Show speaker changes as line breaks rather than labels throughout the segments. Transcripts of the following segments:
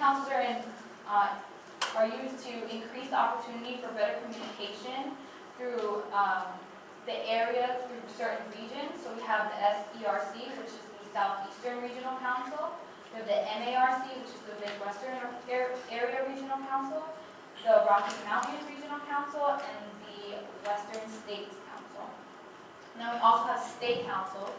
councils are used to increase the opportunity for better communication through the area, through certain regions. So we have the SERC, which is the Southeastern Regional Council. We have the MARC, which is the Midwestern Area Regional Council, the Rocky Mountain Regional Council, and the Western States Council. Now we also have state councils,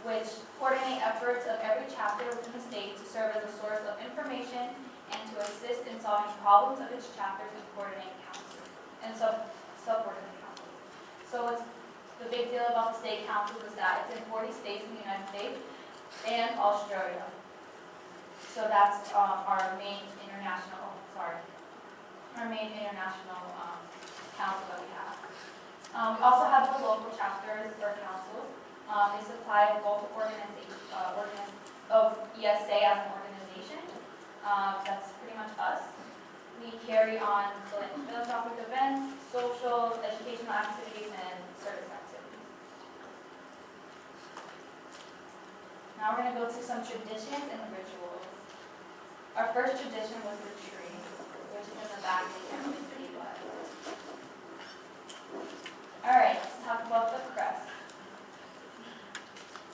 which coordinate efforts of every chapter within the state to serve as a source of information and to assist in solving problems of its chapters and coordinate councils and subordinate councils. So what's the big deal about the state councils is that it's in 40 states in the United States and Australia. So that's our main international council that we have. We also have the local chapters or councils. They supply local organizations of ESA as an organization. That's pretty much us. We carry on philanthropic events, social, educational activities, and service activities. Now we're going to go to some traditions and rituals. Our first tradition was the tree, which is in the back. You can't really see, but. All right, let's talk about the crest.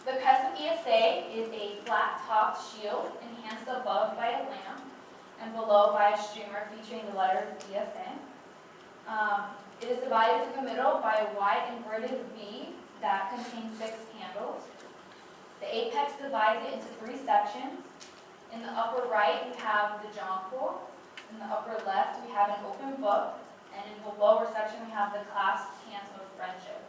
The crest of ESA is a flat-topped shield enhanced above by a lamp and below by a streamer featuring the letters ESA. It is divided through the middle by a wide inverted V that contains 6 handles. The apex divides it into 3 sections. In the upper right, we have the jonquil. In the upper left, we have an open book. And in the lower section, we have the clasped hands of friendship.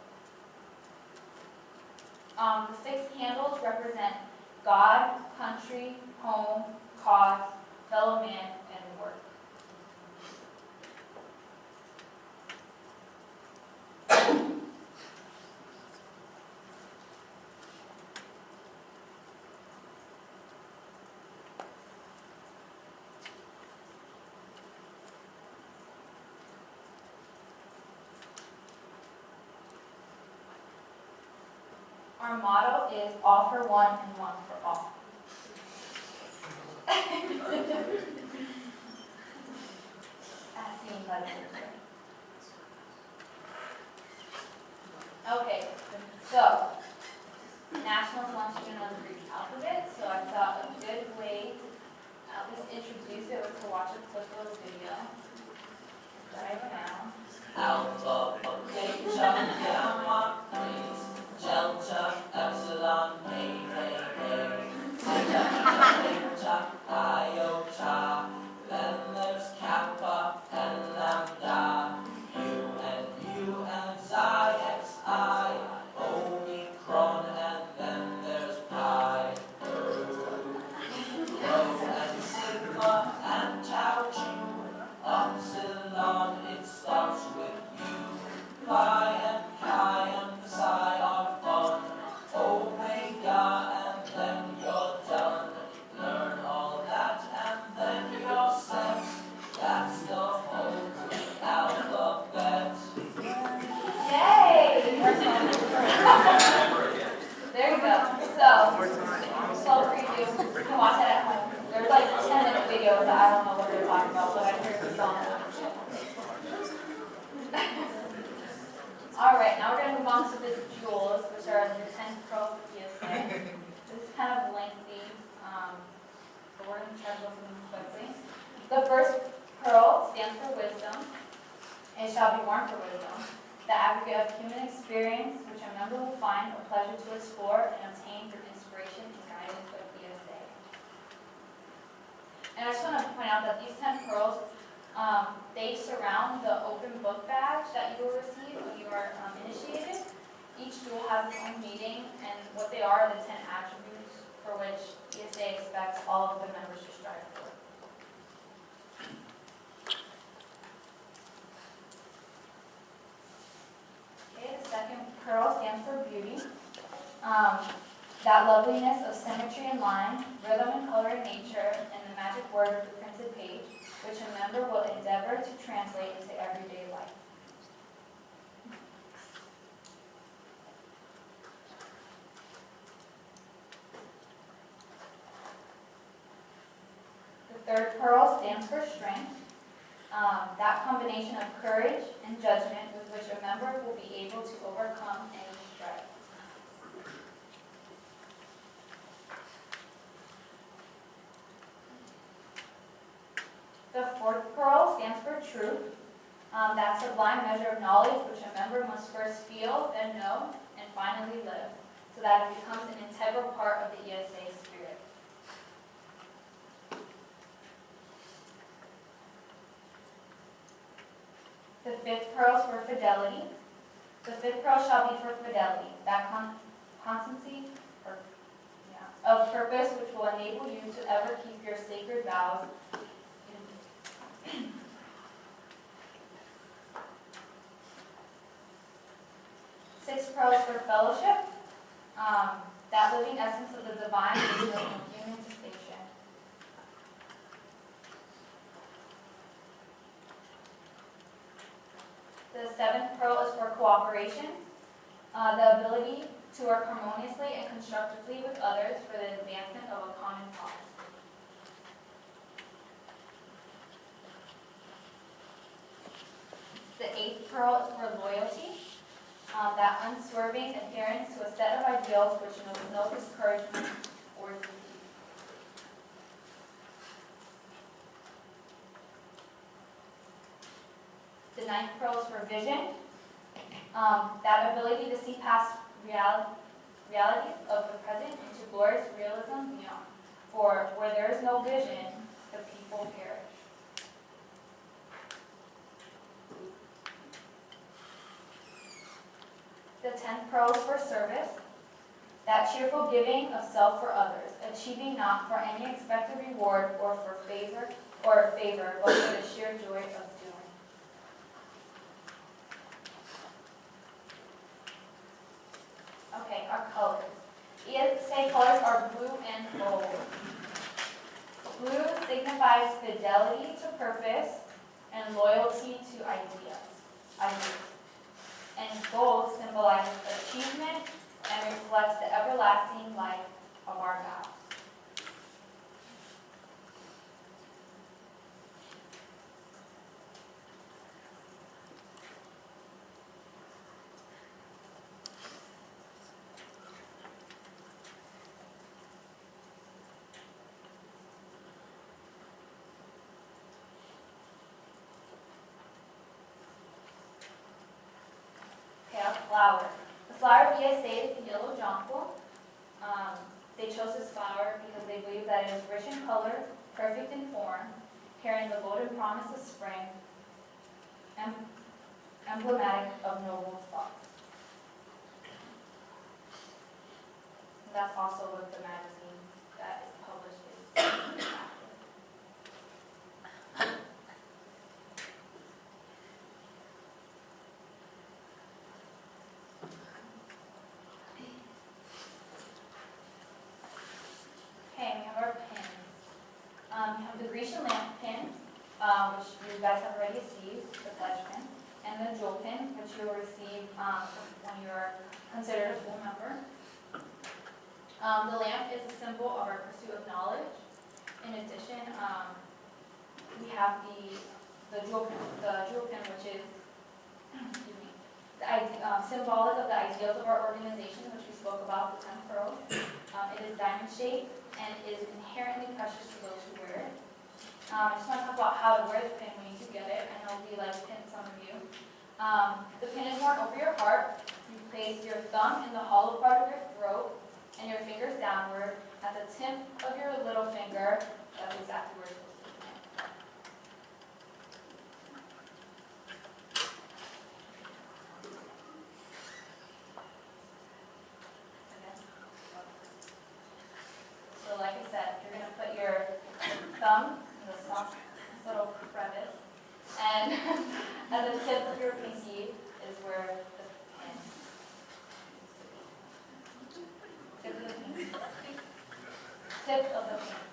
The 6 handles represent God, country, home, cause, fellow man, and work. Our motto is all for one and one for all. As seen by the picture. Okay, so National wants you to know the Greek alphabet, so I thought a good way to at least introduce it was to watch a clip of the video. Right now.
Alpha, beta, gamma, delta, epsilon, theta, iota, then there's kappa and lambda, U and xi, xi, omicron, and then there's pi, rho and sigma and tau, upsilon, it starts with U, pi and chi and psi are fun, omega, and then you're done. Learn all that and then you're set. That's the whole Greek alphabet.
Yay! There you go. So preview. You can watch it at home. There's like 10-minute videos that I don't know what they're talking about, but I heard the song. Alright, now we're going to move on to the jewels, which are the 10 pearls of ESA. This is kind of lengthy, but we're going to try to go through them quickly. The first pearl stands for wisdom. It shall be worn for wisdom, the aggregate of human experience, which a member will find a pleasure to explore and obtain through inspiration and guidance of ESA. And I just want to point out that these 10 pearls, they surround the open book badge that you will receive when you are initiated. Each jewel has its own meaning, and what they are the 10 attributes for which ESA expects all of the members to strive for. Okay, the second pearl stands for beauty. That loveliness of symmetry and line, rhythm and color in nature, and the magic word of the printed page, which a member will endeavor to translate into everyday life. The third pearl stands for strength. That combination of courage and judgment with which a member will be able to overcome any strife. The fourth pearl stands for truth. That sublime measure of knowledge which a member must first feel, then know, and finally live, so that it becomes an integral part of the ESA spirit. The fifth pearl is for fidelity. The fifth pearl shall be for fidelity, that constancy of purpose which will enable you to ever keep your sacred vows. Sixth pearl is for fellowship, that living essence of the divine nature of human distinction. The seventh pearl is for cooperation, the ability to work harmoniously and constructively with others for the advancement of a common cause. The eighth pearl is for loyalty, that unswerving adherence to a set of ideals which knows no discouragement or defeat. The ninth pearl is for vision, that ability to see past realities of the present into glorious realism beyond. For where there is no vision, the people perish. The 10th pearl is for service, that cheerful giving of self for others, achieving not for any expected reward or for favor, but for the sheer joy of doing. Okay, our colors. ESA colors are blue and gold. Blue signifies fidelity to purpose and loyalty to ideas. And gold symbolizes achievement and reflects the everlasting life of our vows. A flower. The flower of ESA is the yellow jonquil. They chose this flower because they believe that it is rich in color, perfect in form, carrying the golden promise of spring, and emblematic of noble thoughts. And that's also what the magazine that is published is. Okay, we have our pins. We have the Grecian lamp pin, which you guys have already received, the pledge pin, and the jewel pin, which you will receive when you are considered a full member. The lamp is a symbol of our pursuit of knowledge. In addition, we have the jewel pin, which is symbolic of the ideals of our organization, which we spoke about, the 10 pearls. It is diamond shaped and is inherently precious to those who wear it. I just want to talk about how to wear the pin when you do get it. I know we like pins, some of you. The pin is worn over your heart. You place your thumb in the hollow part of your throat and your fingers downward. At the tip of your little finger, that's exactly where it's supposed to be. So like I said, you're going to put your thumb in the soft little crevice, and at the tip of your pinky is where the pin needs to be. Tip of the pinky. Tip of the pinky.